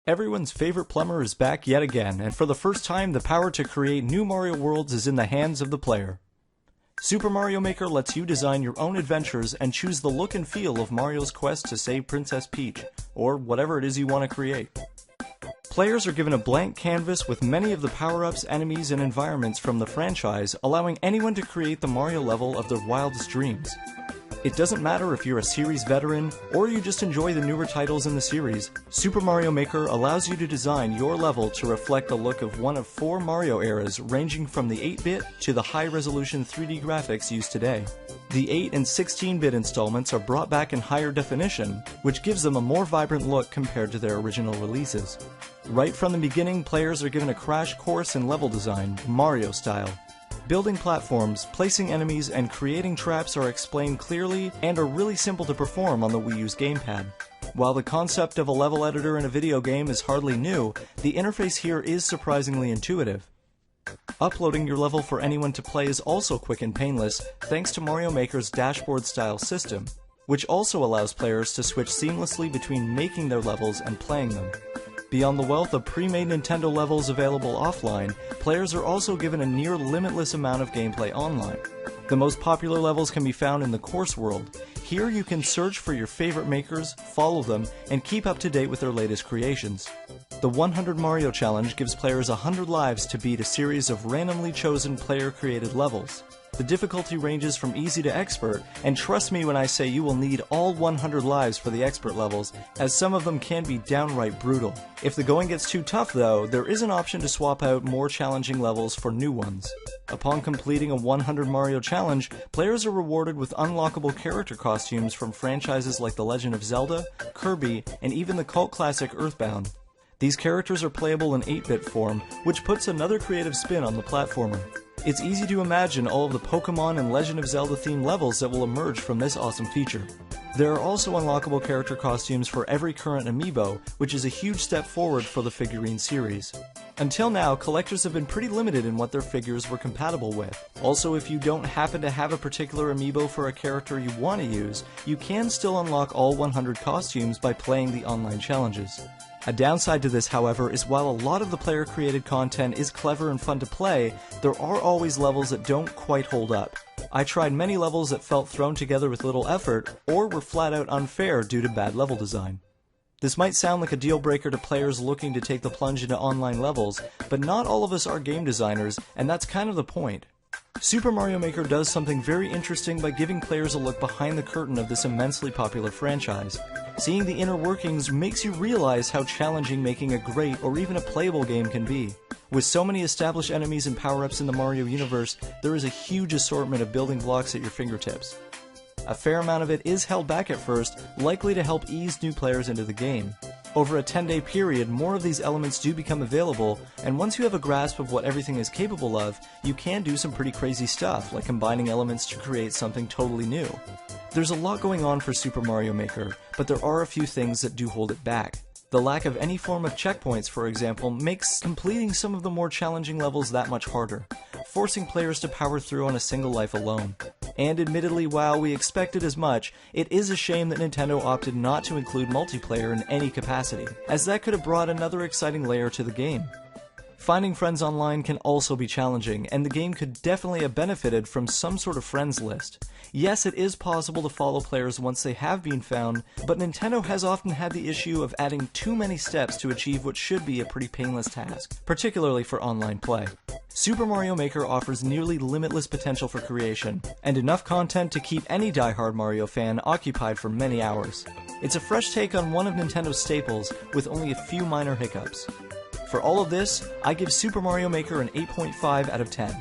Everyone's favorite plumber is back yet again, and for the first time, the power to create new Mario worlds is in the hands of the player. Super Mario Maker lets you design your own adventures and choose the look and feel of Mario's quest to save Princess Peach, or whatever it is you want to create. Players are given a blank canvas with many of the power-ups, enemies, and environments from the franchise, allowing anyone to create the Mario level of their wildest dreams. It doesn't matter if you're a series veteran, or you just enjoy the newer titles in the series, Super Mario Maker allows you to design your level to reflect the look of one of 4 Mario eras ranging from the 8-bit to the high-resolution 3D graphics used today. The 8 and 16-bit installments are brought back in higher definition, which gives them a more vibrant look compared to their original releases. Right from the beginning, players are given a crash course in level design, Mario style. Building platforms, placing enemies, and creating traps are explained clearly and are really simple to perform on the Wii U's gamepad. While the concept of a level editor in a video game is hardly new, the interface here is surprisingly intuitive. Uploading your level for anyone to play is also quick and painless thanks to Mario Maker's dashboard-style system, which also allows players to switch seamlessly between making their levels and playing them. Beyond the wealth of pre-made Nintendo levels available offline, players are also given a near limitless amount of gameplay online. The most popular levels can be found in the course world. Here you can search for your favorite makers, follow them, and keep up to date with their latest creations. The 100 Mario Challenge gives players 100 lives to beat a series of randomly chosen player-created levels. The difficulty ranges from easy to expert, and trust me when I say you will need all 100 lives for the expert levels, as some of them can be downright brutal. If the going gets too tough though, there is an option to swap out more challenging levels for new ones. Upon completing a 100 Mario Challenge, players are rewarded with unlockable character costumes from franchises like The Legend of Zelda, Kirby, and even the cult classic Earthbound. These characters are playable in 8-bit form, which puts another creative spin on the platformer. It's easy to imagine all of the Pokemon and Legend of Zelda themed levels that will emerge from this awesome feature. There are also unlockable character costumes for every current amiibo, which is a huge step forward for the figurine series. Until now, collectors have been pretty limited in what their figures were compatible with. Also, if you don't happen to have a particular amiibo for a character you want to use, you can still unlock all 100 costumes by playing the online challenges. A downside to this, however, is while a lot of the player-created content is clever and fun to play, there are always levels that don't quite hold up. I tried many levels that felt thrown together with little effort, or were flat out unfair due to bad level design. This might sound like a deal breaker to players looking to take the plunge into online levels, but not all of us are game designers, and that's kind of the point. Super Mario Maker does something very interesting by giving players a look behind the curtain of this immensely popular franchise. Seeing the inner workings makes you realize how challenging making a great or even a playable game can be. With so many established enemies and power-ups in the Mario universe, there is a huge assortment of building blocks at your fingertips. A fair amount of it is held back at first, likely to help ease new players into the game. Over a 10-day period, more of these elements do become available, and once you have a grasp of what everything is capable of, you can do some pretty crazy stuff, like combining elements to create something totally new. There's a lot going on for Super Mario Maker, but there are a few things that do hold it back. The lack of any form of checkpoints, for example, makes completing some of the more challenging levels that much harder, forcing players to power through on a single life alone. And admittedly, while we expected as much, it is a shame that Nintendo opted not to include multiplayer in any capacity, as that could have brought another exciting layer to the game. Finding friends online can also be challenging, and the game could definitely have benefited from some sort of friends list. Yes, it is possible to follow players once they have been found, but Nintendo has often had the issue of adding too many steps to achieve what should be a pretty painless task, particularly for online play. Super Mario Maker offers nearly limitless potential for creation, and enough content to keep any die-hard Mario fan occupied for many hours. It's a fresh take on one of Nintendo's staples, with only a few minor hiccups. For all of this, I give Super Mario Maker an 8.5 out of 10.